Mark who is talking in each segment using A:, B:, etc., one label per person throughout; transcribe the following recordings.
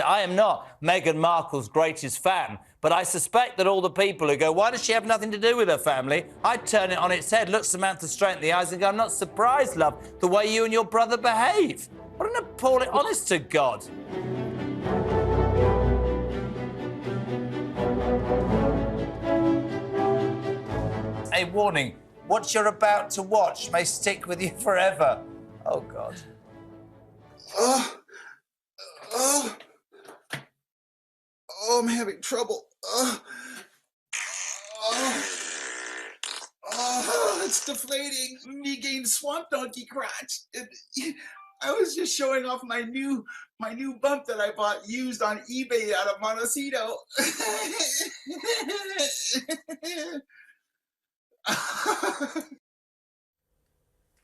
A: I am not Meghan Markle's greatest fan, but I suspect that all the people who go, why does she have nothing to do with her family? I'd turn it on its head, look Samantha straight in the eyes and go, I'm not surprised, love, the way you and your brother behave. What an appalling, honest to God. A warning, what you're about to watch may stick with you forever. Oh, God.
B: Oh, I'm having trouble. It's deflating. Me gained swamp donkey crotch. I was just showing off my new bump that I bought used on eBay out of Montecito.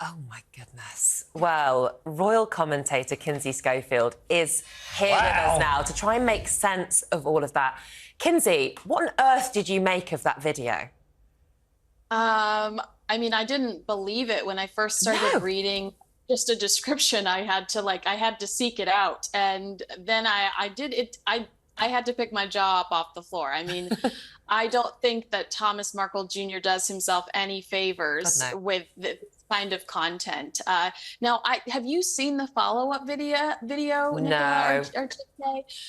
C: Oh, my goodness. Well, royal commentator Kinsey Schofield is here with us now to try and make sense of all of that. Kinsey, what on earth did you make of that video?
D: I mean, I didn't believe it when I first started reading just a description. I had to seek it out. And then I did it. I had to pick my jaw up off the floor. I mean, I don't think that Thomas Markle Jr. does himself any favors with this kind of content. Now, have you seen the follow-up video?
C: No.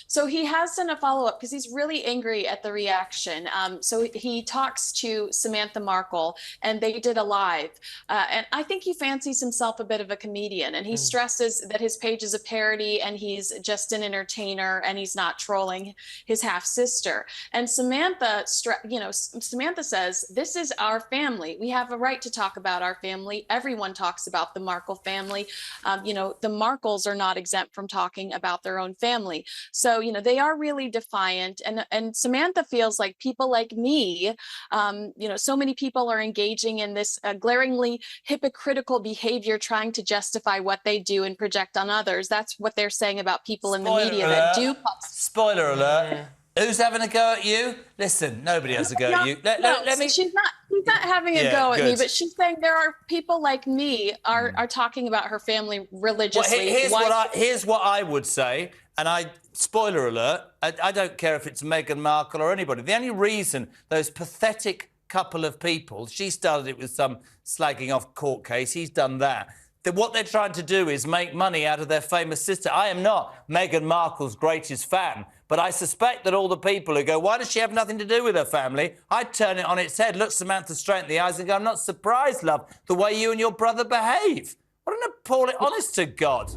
D: So he has done a follow-up because he's really angry at the reaction. So he talks to Samantha Markle, and they did a live. And I think he fancies himself a bit of a comedian, and he stresses that his page is a parody, and he's just an entertainer, and he's not trolling his half-sister. And Samantha, Samantha says, this is our family. We have a right to talk about our family. Everyone talks about the Markle family. The Markles are not exempt from talking about their own family. So, they are really defiant. And Samantha feels like people like me, so many people are engaging in this glaringly hypocritical behavior, trying to justify what they do and project on others. That's what they're saying about people in the media that do.
A: Spoiler alert. Who's having a go at you? Listen, nobody has a go at you. Let me...
D: She's not having a go at me, but she's saying there are people like me are talking about her family religiously.
A: Well, here's what I would say, and spoiler alert, I don't care if it's Meghan Markle or anybody. The only reason those pathetic couple of people, she started it with some slagging off court case, he's done that. What they're trying to do is make money out of their famous sister. I am not Meghan Markle's greatest fan, but I suspect that all the people who go, why does she have nothing to do with her family? I'd turn it on its head, look Samantha straight in the eyes and go, I'm not surprised, love, the way you and your brother behave. What an appalling, honest to God.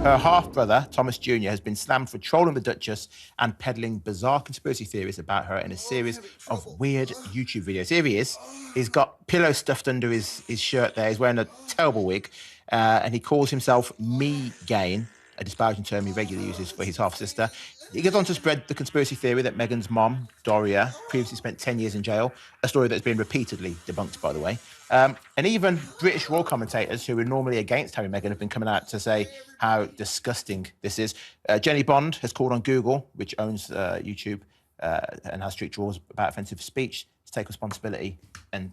E: Her half-brother, Thomas Jr., has been slammed for trolling the Duchess and peddling bizarre conspiracy theories about her in a series of weird YouTube videos. Here he is. He's got pillows stuffed under his shirt there. He's wearing a terrible wig. And he calls himself me-gain, a disparaging term he regularly uses for his half-sister. He goes on to spread the conspiracy theory that Meghan's mom, Doria, previously spent 10 years in jail, a story that's been repeatedly debunked, by the way. And even British royal commentators who are normally against Harry and Meghan have been coming out to say how disgusting this is. Jenny Bond has called on Google, which owns YouTube and has strict rules about offensive speech, to take responsibility and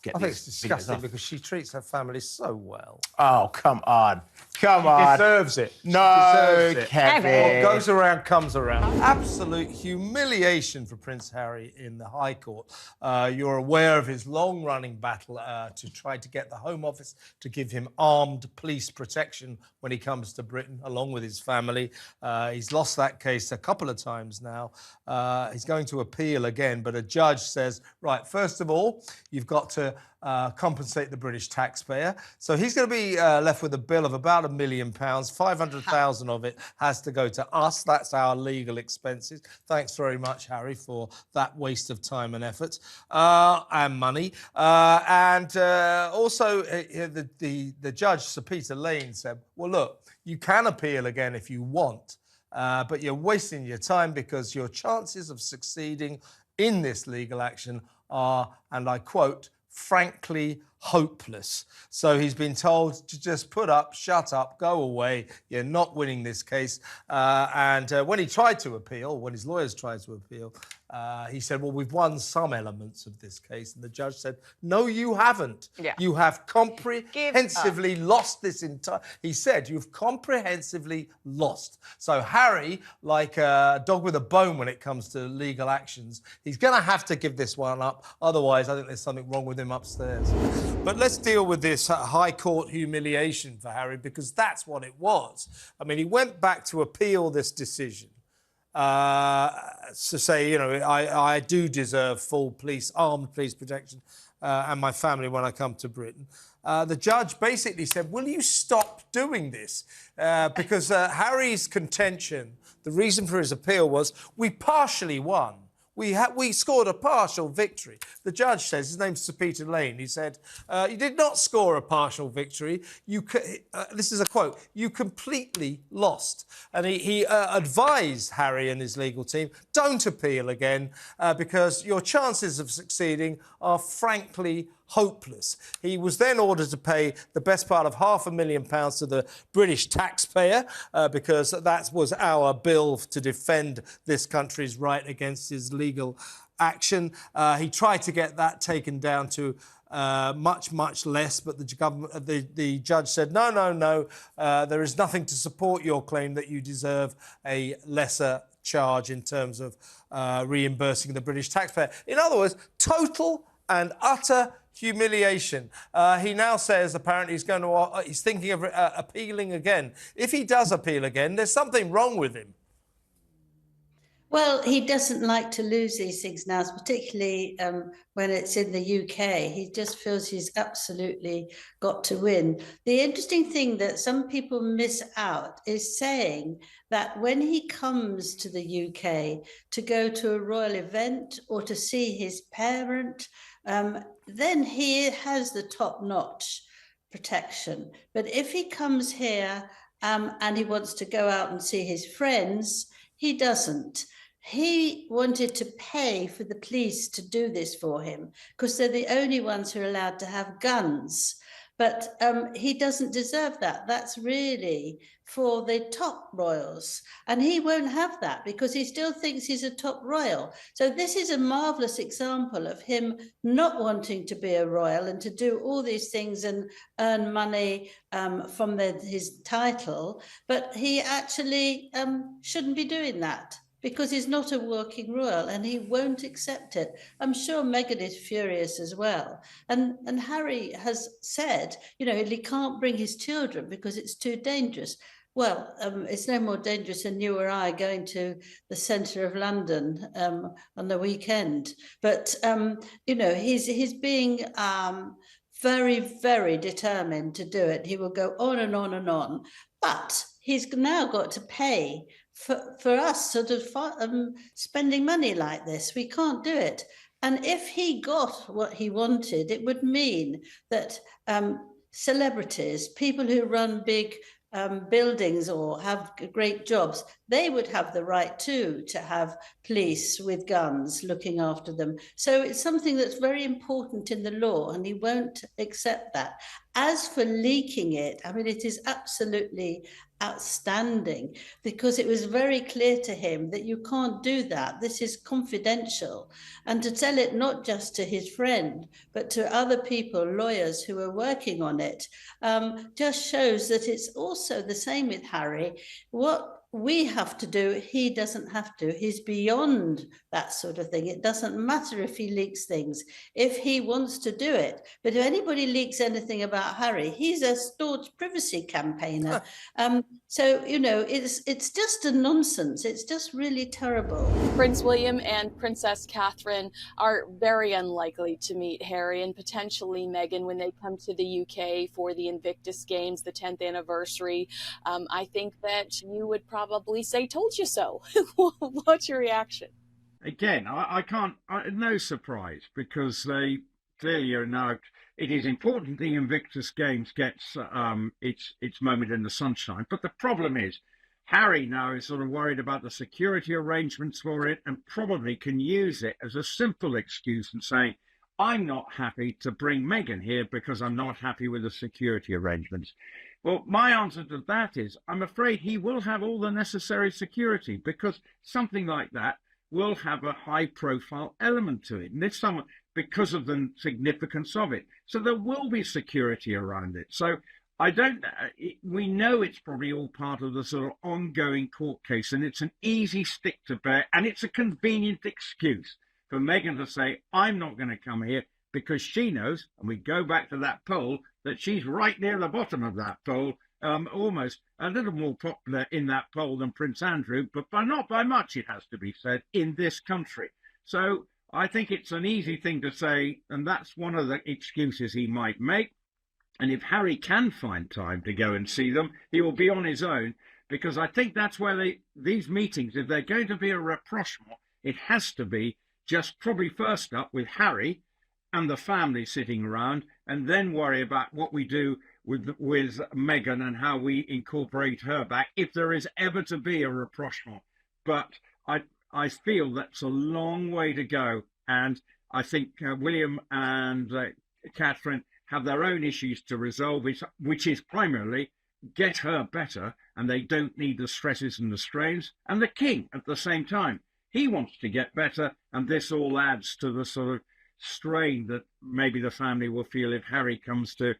E: I think it's disgusting because she treats her family so well. Oh, come on. Come on. She deserves it. No, Kevin. What goes around comes around. Absolute humiliation for Prince Harry in the High Court. You're aware of his long-running battle to try to get the Home Office to give him armed police protection when he comes to Britain, along with his family. He's lost that case a couple of times now. He's going to appeal again, but a judge says, right, first of all, you've got to compensate the British taxpayer. So he's going to be left with a bill of about £1 million. 500,000 of it has to go to us. That's our legal expenses. Thanks very much, Harry, for that waste of time and effort and money. Also, the judge, Sir Peter Lane, said, well, look, you can appeal again if you want, but you're wasting your time because your chances of succeeding in this legal action are, and I quote, frankly
F: hopeless. So he's been told to just put up, shut up, go away. You're not winning this case. And when he tried to appeal, when his lawyers tried to appeal, he said, well, we've won some elements of this case. And the judge said, no, you haven't.
C: Yeah.
F: You have comprehensively lost this entire... He said, you've comprehensively lost. So Harry, like a dog with a bone when it comes to legal actions, he's going to have to give this one up. Otherwise, I think there's something wrong with him upstairs. But let's deal with this High Court humiliation for Harry, because that's what it was. I mean, he went back to appeal this decision. To say, you know, I do deserve full armed police protection and my family when I come to Britain. The judge basically said, will you stop doing this? Because Harry's contention, the reason for his appeal was, we partially won. We scored a partial victory. The judge says, his name's Sir Peter Lane, he said, you did not score a partial victory. This is a quote, you completely lost. And he advised Harry and his legal team, don't appeal again because your chances of succeeding are frankly hopeless. He was then ordered to pay the best part of £500,000 to the British taxpayer because that was our bill to defend this country's right against his legal action. He tried to get that taken down to much less, but the judge said, no, there is nothing to support your claim that you deserve a lesser charge in terms of reimbursing the British taxpayer. In other words, total and utter humiliation. He now says apparently he's thinking of appealing again. If he does appeal again, there's something wrong with him.
G: Well, he doesn't like to lose these things now, particularly when it's in the UK. He just feels he's absolutely got to win. The interesting thing that some people miss out is saying that when he comes to the UK to go to a royal event or to see his parent, then he has the top-notch protection. But if he comes here and he wants to go out and see his friends, he doesn't. He wanted to pay for the police to do this for him because they're the only ones who are allowed to have guns. But he doesn't deserve that. That's really for the top royals. And he won't have that because he still thinks he's a top royal. So this is a marvellous example of him not wanting to be a royal and to do all these things and earn money from his title. But he actually shouldn't be doing that, because he's not a working royal and he won't accept it. I'm sure Meghan is furious as well. And Harry has said, you know, he can't bring his children because it's too dangerous. Well, it's no more dangerous than you or I going to the centre of London on the weekend. But, you know, he's being very, very determined to do it. He will go on and on and on. But he's now got to pay for us sort of spending money like this. We can't do it. And if he got what he wanted, it would mean that celebrities, people who run big buildings or have great jobs, they would have the right to have police with guns looking after them. So it's something that's very important in the law, and he won't accept that. As for leaking it, I mean, it is absolutely outstanding because it was very clear to him that you can't do that. This is confidential. And to tell it not just to his friend, but to other people, lawyers who are working on it, just shows that it's also the same with Harry. What we have to do, he doesn't have to. He's beyond that sort of thing. It doesn't matter if he leaks things, if he wants to do it. But if anybody leaks anything about Harry, he's a staunch privacy campaigner. So, you know, it's just a nonsense. It's just really terrible.
D: Prince William and Princess Catherine are very unlikely to meet Harry and potentially Meghan when they come to the UK for the Invictus Games, the 10th anniversary. I think that you would probably say, told you so. What's your reaction?
H: Again, I can't, no surprise, because they clearly are now, it is important the Invictus Games gets its moment in the sunshine. But the problem is, Harry now is sort of worried about the security arrangements for it and probably can use it as a simple excuse and say, I'm not happy to bring Meghan here because I'm not happy with the security arrangements. Well, my answer to that is I'm afraid he will have all the necessary security, because something like that will have a high profile element to it. And if someone, because of the significance of it. So there will be security around it. So I don't, we know it's probably all part of the sort of ongoing court case, and it's an easy stick to bear, and it's a convenient excuse for Meghan to say, I'm not going to come here, because she knows, and we go back to that poll, that she's right near the bottom of that poll, almost a little more popular in that poll than Prince Andrew, but not by much, it has to be said, in this country. So I think it's an easy thing to say, and that's one of the excuses he might make. And if Harry can find time to go and see them, he will be on his own, because I think that's where these meetings, if they're going to be a rapprochement, it has to be just probably first up with Harry and the family sitting around, and then worry about what we do with Meghan and how we incorporate her back, if there is ever to be a rapprochement. But I feel that's a long way to go, and I think William and Catherine have their own issues to resolve, which is primarily get her better, and they don't need the stresses and the strains. And the king, at the same time, he wants to get better, and this all adds to the sort of strain that maybe the family will feel if Harry comes to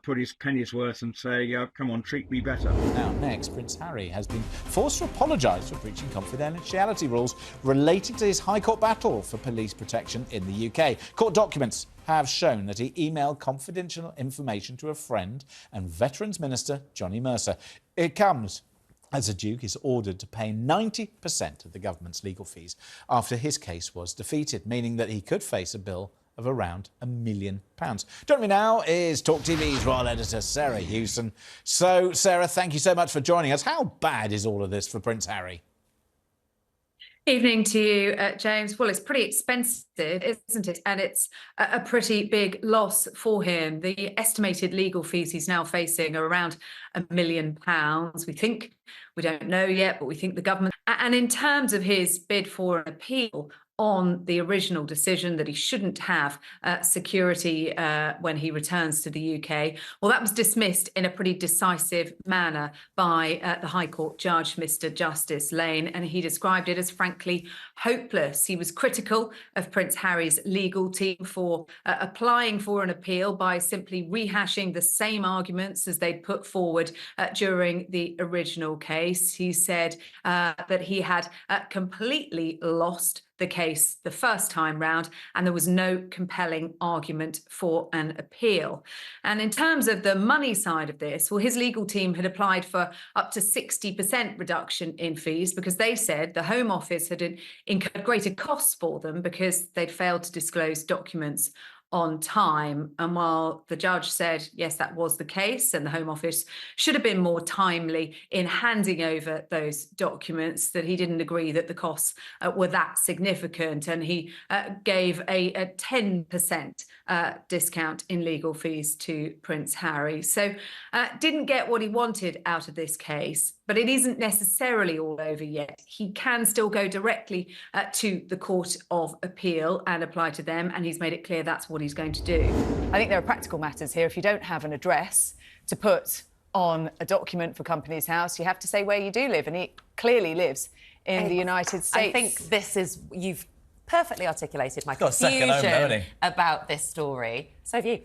H: put his penny's worth and say, come on, treat me better.
I: Now, next, Prince Harry has been forced to apologise for breaching confidentiality rules relating to his High Court battle for police protection in the UK. Court documents have shown that he emailed confidential information to a friend and Veterans Minister Johnny Mercer. It comes as the Duke is ordered to pay 90% of the government's legal fees after his case was defeated, meaning that he could face a bill of around £1 million. Joining me now is talkTV's royal editor, Sarah Hewson. So, Sarah, thank you so much for joining us. How bad is all of this for Prince Harry?
J: Evening to you, James. Well, it's pretty expensive, isn't it? And it's a pretty big loss for him. The estimated legal fees he's now facing are around £1 million. We think, we don't know yet, but we think the government. And in terms of his bid for an appeal on the original decision that he shouldn't have security when he returns to the UK, well, that was dismissed in a pretty decisive manner by the High Court judge, Mr. Justice Lane, and he described it as frankly hopeless. He was critical of Prince Harry's legal team for applying for an appeal by simply rehashing the same arguments as they'd put forward during the original case. He said that he had completely lost the case the first time round, and there was no compelling argument for an appeal. And in terms of the money side of this, well, his legal team had applied for up to 60% reduction in fees because they said the Home Office had incurred greater costs for them because they'd failed to disclose documents on time. And while the judge said, yes, that was the case, and the Home Office should have been more timely in handing over those documents, that he didn't agree that the costs were that significant. And he gave a 10% discount in legal fees to Prince Harry. So didn't get what he wanted out of this case, but it isn't necessarily all over yet. He can still go directly to the Court of Appeal and apply to them, and he's made it clear that's what he's going to do.
K: I think there are practical matters here. If you don't have an address to put on a document for Companies House, you have to say where you do live, and he clearly lives in the United States.
C: I think this is, you've perfectly articulated my confusion about this story. So have you.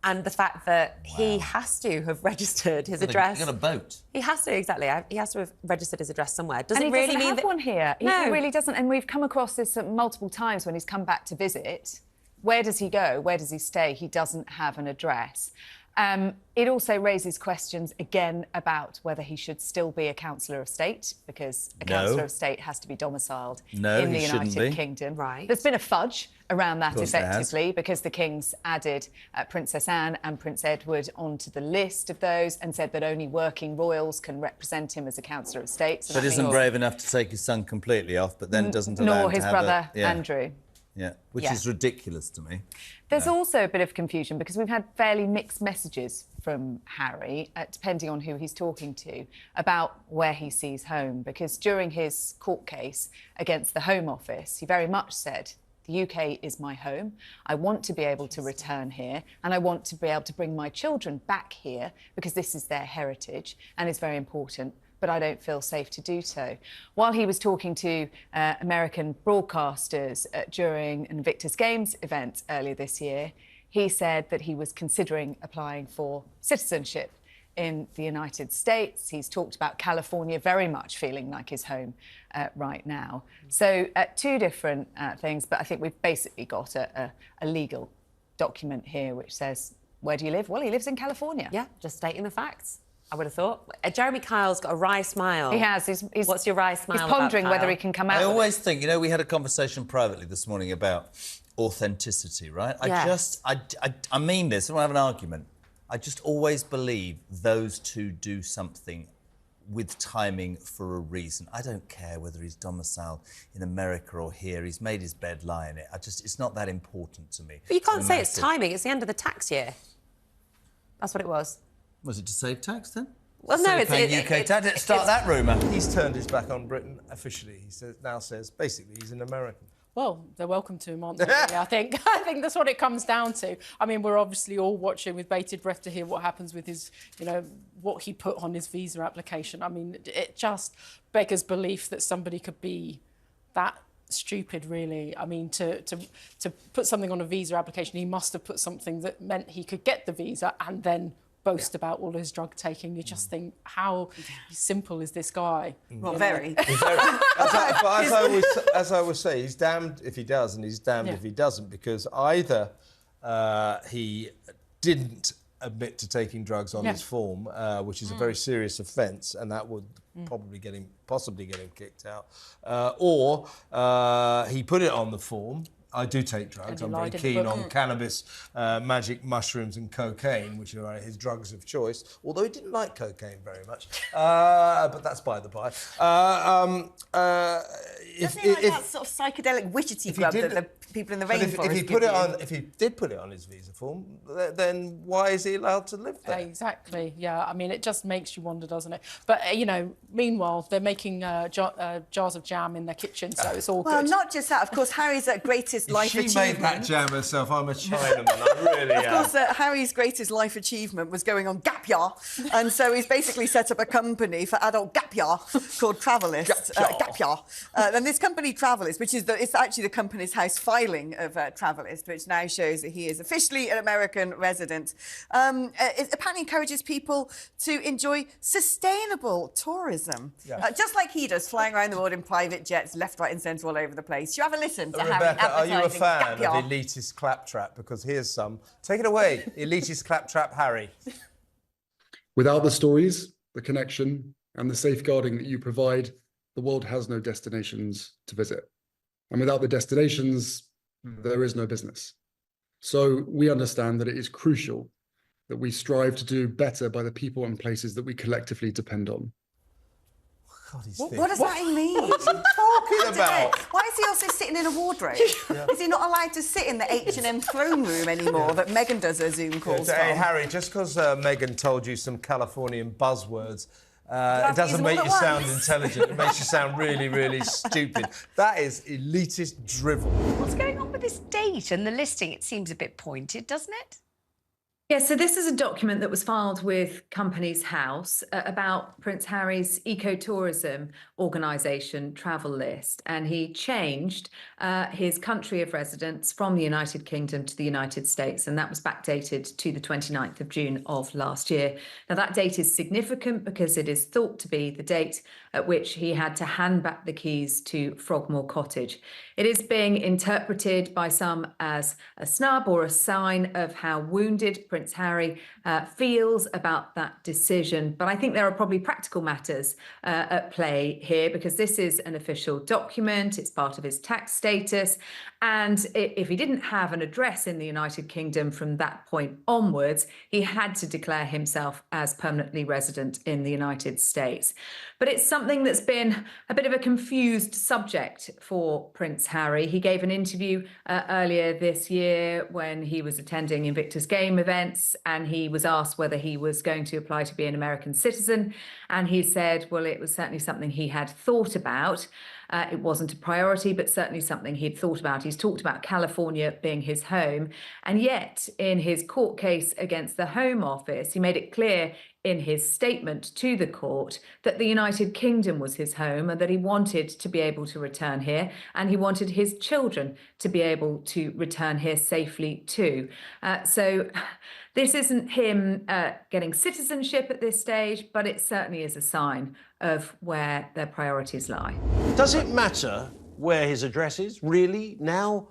C: And the fact that he has to have registered his address.
A: He's got a boat.
C: He has to, exactly. He has to have registered his address somewhere.
K: Does it really mean that... one here?
C: No.
K: He really doesn't. And we've come across this multiple times when he's come back to visit. Where does he go? Where does he stay? He doesn't have an address. It also raises questions again about whether he should still be a Councillor of State, because a Councillor of State has to be domiciled in the United Kingdom.
C: Right.
K: There's been a fudge around that effectively because the King's added Princess Anne and Prince Edward onto the list of those and said that only working royals can represent him as a Councillor of State. So
A: but isn't brave enough to take his son completely off, but then doesn't allow
K: nor
A: him to
K: his
A: have
K: brother Andrew.
A: Yeah, which is ridiculous to me.
K: There's also a bit of confusion because we've had fairly mixed messages from Harry, depending on who he's talking to, about where he sees home. Because during his court case against the Home Office, he very much said the The UK is my home. I want to be able to return here, and I want to be able to bring my children back here because this is their heritage and it's very important, but I don't feel safe to do so. While he was talking to American broadcasters during an Invictus Games event earlier this year, he said that he was considering applying for citizenship in the United States. He's talked about California very much feeling like his home right now. So two different things, but I think we've basically got a legal document here which says, where do you live? Well, he lives in California.
C: Yeah, just stating the facts. I would have thought. Jeremy Kyle's got a wry smile.
K: He has.
C: What's your wry smile?
K: He's pondering
C: about,
K: whether he can come out.
A: I always think, you know, we had a conversation privately this morning about authenticity, right?
C: Yes.
A: I mean this, I don't have an argument. I just always believe those two do something with timing for a reason. I don't care whether he's domiciled in America or here. He's made his bed, lie in it. It's not that important to me.
C: But you can't say it's timing. It's the end of the tax year. That's what it was.
A: Was it to save tax then?
C: Well, no,
A: it's UK tax. Let's start that rumour.
F: He's turned his back on Britain officially. He now says basically he's an American.
L: Well, they're welcome to him, aren't they? Really? I think that's what it comes down to. I mean, we're obviously all watching with bated breath to hear what happens with his, you know, what he put on his visa application. I mean, it just beggars belief that somebody could be that stupid, really. I mean, to put something on a visa application, he must have put something that meant he could get the visa and then boast about all his drug taking. You just think, how simple is this guy?
M: Well, very.
F: As I always say, he's damned if he does and he's damned if he doesn't, because either he didn't admit to taking drugs on his form, which is a very serious offence, and that would probably possibly get him kicked out, or he put it on the form. I do take drugs. I'm very keen on cannabis, magic mushrooms and cocaine, which are his drugs of choice, although he didn't like cocaine very much. But that's by the by.
M: Doesn't he like that sort of psychedelic witchetty grub that the people in the rainforest
F: if he did put it on his visa form, then why is he allowed to live there?
L: Exactly, yeah. I mean, it just makes you wonder, doesn't it? But, you know, meanwhile, they're making jars of jam in their kitchen, so it's all good.
M: Well, not just that. Of course, Harry's greatest life achievement...
F: She made that jam herself. I'm a Chinaman, I really am.
M: Of course, Harry's greatest life achievement was going on Gap Year, and so he's basically set up a company for adult Gap Year called Travelist. Gap Year. And this company, Travelist, which is it's actually the Company's House filing of Travelist, which now shows that he is officially an American resident. It apparently encourages people to enjoy sustainable tourism, just like he does, flying around the world in private jets, left, right and centre all over the place. You have a listen to Harry
F: Rebecca, are you a fan
M: Gap Year?
F: of elitist claptrap? Because here's some. Take it away, elitist claptrap Harry.
N: Without the stories, the connection and the safeguarding that you provide, the world has no destinations to visit. And without the destinations, there is no business. So we understand that it is crucial that we strive to do better by the people and places that we collectively depend on.
F: God,
M: what does that mean?
F: What's he talking about?
M: Why is he also sitting in a wardrobe? Is he not allowed to sit in the H&M throne room anymore that Meghan does her Zoom calls from?
F: Hey, Harry, just because Meghan told you some Californian buzzwords, it doesn't make you sound intelligent. It makes you sound really, really stupid. That is elitist drivel.
O: What's going on with this date and the listing? It seems a bit pointed, doesn't it?
J: Yeah, so this is a document that was filed with Companies House about Prince Harry's ecotourism organisation travel list, and he changed his country of residence from the United Kingdom to the United States, and that was backdated to the 29th of June of last year. Now, that date is significant because it is thought to be the date at which he had to hand back the keys to Frogmore Cottage. It is being interpreted by some as a snub or a sign of how wounded Prince Harry feels about that decision. But I think there are probably practical matters at play here, because this is an official document. It's part of his tax status. And if he didn't have an address in the United Kingdom from that point onwards, he had to declare himself as permanently resident in the United States. But it's something that's been a bit of a confused subject for Prince Harry. He gave an interview earlier this year when he was attending Invictus Game event, defence, and he was asked whether he was going to apply to be an American citizen, and he said, well, it was certainly something he had thought about. It wasn't a priority, but certainly something he'd thought about. He's talked about California being his home, and yet in his court case against the Home Office, he made it clear in his statement to the court that the United Kingdom was his home and that he wanted to be able to return here, and he wanted his children to be able to return here safely too. So this isn't him getting citizenship at this stage, but it certainly is a sign of where their priorities lie.
P: Does it matter where his address is, really, now?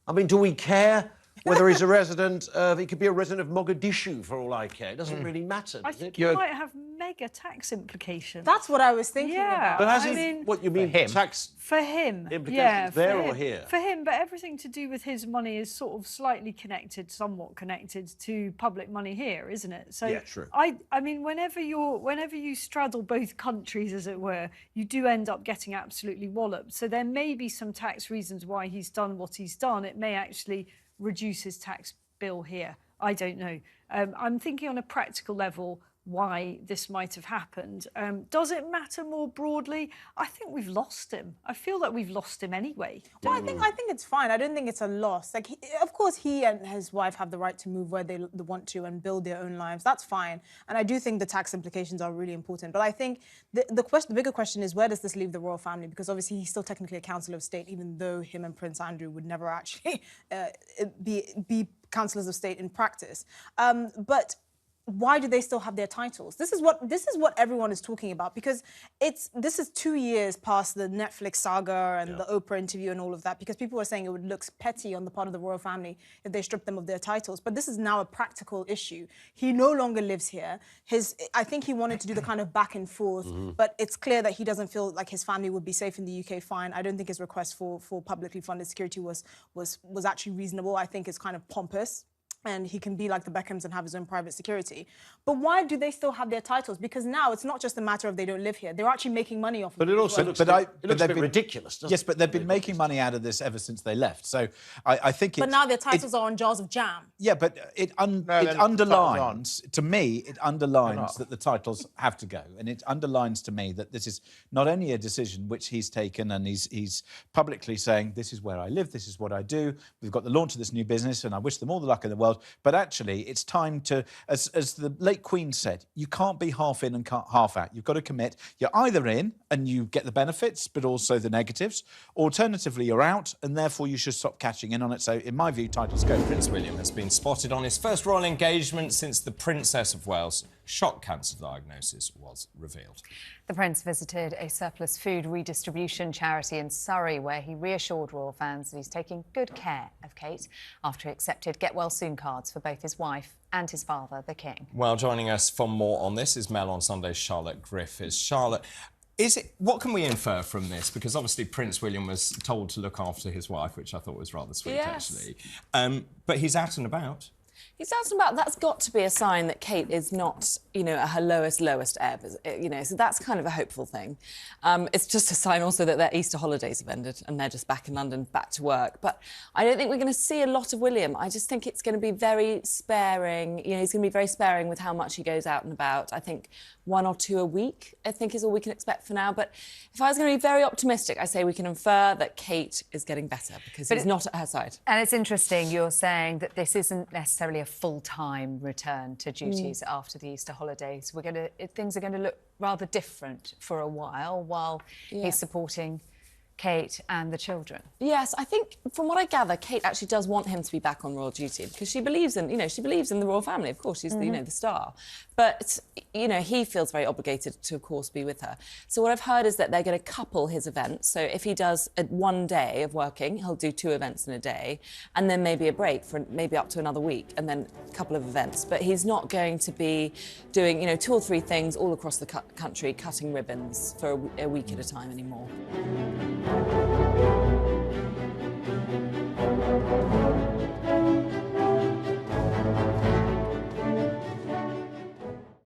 P: I mean, do we care whether he's a resident of... He could be a resident of Mogadishu, for all I care. It doesn't really matter, does
Q: I think
P: it?
Q: it might have mega tax implications.
R: That's what I was thinking
Q: about.
P: But has
Q: I
P: he...
Q: mean,
P: What, you mean
E: him?
P: Tax
Q: for him,
P: implications
Q: yeah,
P: there
Q: for
P: or
Q: him.
P: here?
Q: For him, but everything to do with his money is sort of slightly connected, somewhat connected to public money here, isn't it? So
P: yeah, true.
Q: I mean, whenever you straddle both countries, as it were, you do end up getting absolutely walloped. So there may be some tax reasons why he's done what he's done. It may actually reduce his tax bill here. I don't know. I'm thinking on a practical level why this might have happened. Does it matter more broadly? I think we've lost him. I feel that we've lost him anyway.
R: Well, I think it's fine. I don't think it's a loss. Like, of course, he and his wife have the right to move where they want to and build their own lives. That's fine. And I do think the tax implications are really important. But I think the bigger question is, where does this leave the royal family? Because obviously he's still technically a councillor of state, even though him and Prince Andrew would never actually be councillors of state in practice. But why do they still have their titles? This is what everyone is talking about, because this is 2 years past the Netflix saga and the Oprah interview and all of that, because people were saying it would look petty on the part of the royal family if they stripped them of their titles. But this is now a practical issue. He no longer lives here. I think he wanted to do the kind of back and forth, but it's clear that he doesn't feel like his family would be safe in the UK. Fine. I don't think his request for publicly funded security was actually reasonable. I think it's kind of pompous, and he can be like the Beckhams and have his own private security. But why do they still have their titles? Because now it's not just a matter of they don't live here. They're actually making money off of it.
P: But it also looks a bit ridiculous, doesn't it?
I: Yes, but they've been making money out of this ever since they left. So I think
R: But now their titles are on jars of jam.
I: Yeah, but it underlines, to me, it underlines that the titles have to go. And it underlines to me that this is not only a decision which he's taken and he's publicly saying, this is where I live, this is what I do, we've got the launch of this new business and I wish them all the luck in the world. But actually, it's time to, as the late Queen said, you can't be half in and half out. You've got to commit. You're either in and you get the benefits, but also the negatives. Alternatively, you're out, and therefore you should stop catching in on it. So, in my view, titles go.
S: Prince William has been spotted on his first royal engagement since the Princess of Wales' shock cancer diagnosis was revealed.
K: The Prince visited a surplus food redistribution charity in Surrey, where he reassured royal fans that he's taking good care of Kate after he accepted get-well-soon cards for both his wife and his father, the King.
S: Well, joining us for more on this is Mail on Sunday's Charlotte Griffiths. Charlotte, what can we infer from this? Because obviously Prince William was told to look after his wife, which I thought was rather sweet, actually. But he's out and about.
T: He's asking about, that's got to be a sign that Kate is not, at her lowest ebb, so that's kind of a hopeful thing. It's just a sign also that their Easter holidays have ended and they're just back in London, back to work. But I don't think we're going to see a lot of William. I just think it's going to be very sparing. He's going to be very sparing with how much he goes out and about. I think 1 or 2 a week, I think, is all we can expect for now. But if I was going to be very optimistic, I say we can infer that Kate is getting better because he's not at her side.
K: And it's interesting you're saying that this isn't necessarily a full-time return to duties after the Easter holidays. Things are going to look rather different for a while he's supporting Kate and the children.
T: Yes, I think from what I gather, Kate actually does want him to be back on royal duty because she believes in, she believes in the royal family. Of course, she's the star. But, he feels very obligated to, of course, be with her. So what I've heard is that they're going to couple his events. So if he does 1 day of working, he'll do 2 events in a day, and then maybe a break for maybe up to another week, and then a couple of events. But he's not going to be doing, 2 or 3 things all across the country, cutting ribbons for a week at a time anymore.